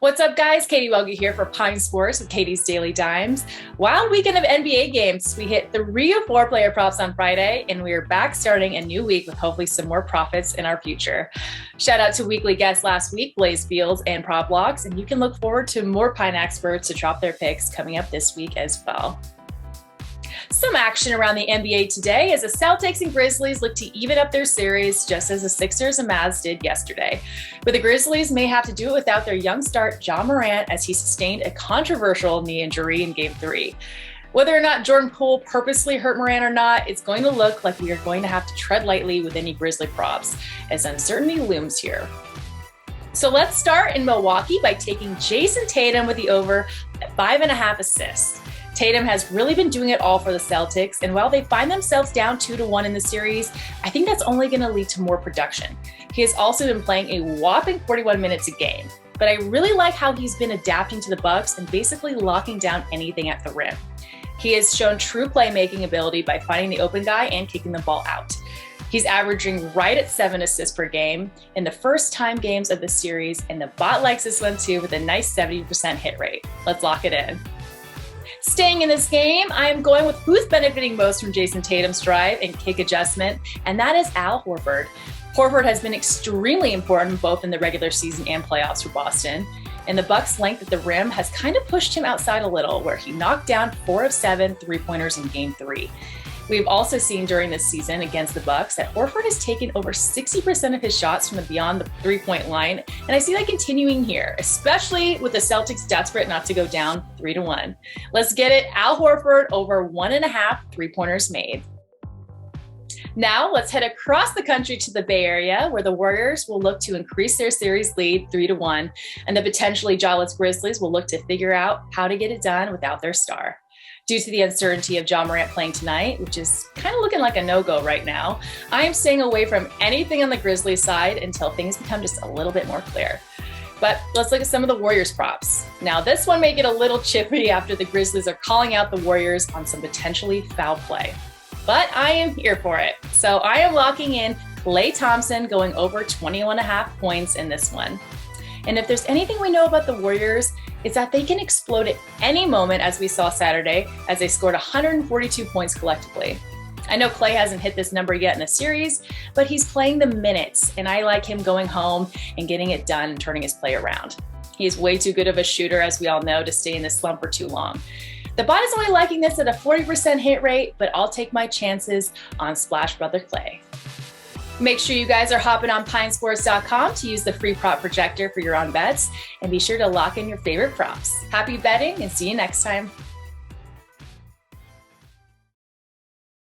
What's up, guys? Katie Welge here for Pine Sports with Katie's Daily Dimes. Wild weekend of NBA games. We hit 3 of 4 player props on Friday, and we are back starting a new week with hopefully some more profits in our future. Shout out to weekly guests last week, Blaze Fields and Prop Blocks, and you can look forward to more Pine experts to drop their picks coming up this week as well. Some action around the NBA today as the Celtics and Grizzlies look to even up their series just as the Sixers and Mavs did yesterday. But the Grizzlies may have to do it without their young start, Ja Morant, as he sustained a controversial knee injury in Game 3. Whether or not Jordan Poole purposely hurt Morant or not, it's going to look like we are going to have to tread lightly with any Grizzly props as uncertainty looms here. So let's start in Milwaukee by taking Jayson Tatum with the over at 5.5 assists. Tatum has really been doing it all for the Celtics, and while they find themselves down 2-1 in the series, I think that's only going to lead to more production. He has also been playing a whopping 41 minutes a game, but I really like how he's been adapting to the Bucks and basically locking down anything at the rim. He has shown true playmaking ability by finding the open guy and kicking the ball out. He's averaging right at 7 assists per game in the first time games of the series, and the bot likes this one too with a nice 70% hit rate. Let's lock it in. Staying in this game, I am going with who's benefiting most from Jayson Tatum's drive and kick adjustment, and that is Al Horford. Horford has been extremely important both in the regular season and playoffs for Boston, and the Bucks' length at the rim has kind of pushed him outside a little, where he knocked down 4 of 7 three-pointers in Game 3. We've also seen during this season against the Bucks that Horford has taken over 60% of his shots from beyond the three-point line, and I see that continuing here, especially with the Celtics desperate not to go down 3-1. Let's get it, Al Horford over 1.5 three-pointers made. Now let's head across the country to the Bay Area, where the Warriors will look to increase their series lead 3-1, and the potentially jawless Grizzlies will look to figure out how to get it done without their star. Due to the uncertainty of Ja Morant playing tonight, which is kind of looking like a no-go right now, I am staying away from anything on the Grizzlies side until things become just a little bit more clear. But let's look at some of the Warriors props. Now, this one may get a little chippy after the Grizzlies are calling out the Warriors on some potentially foul play. But I am here for it. So I am locking in Klay Thompson going over 21.5 points in this one. And if there's anything we know about the Warriors, it's that they can explode at any moment, as we saw Saturday, as they scored 142 points collectively. I know Klay hasn't hit this number yet in the series, but he's playing the minutes, and I like him going home and getting it done and turning his play around. He is way too good of a shooter, as we all know, to stay in this slump for too long. The bot is only liking this at a 40% hit rate, but I'll take my chances on Splash Brother Klay. Make sure you guys are hopping on pinesports.com to use the free prop projector for your own bets, and be sure to lock in your favorite props. Happy betting, and see you next time.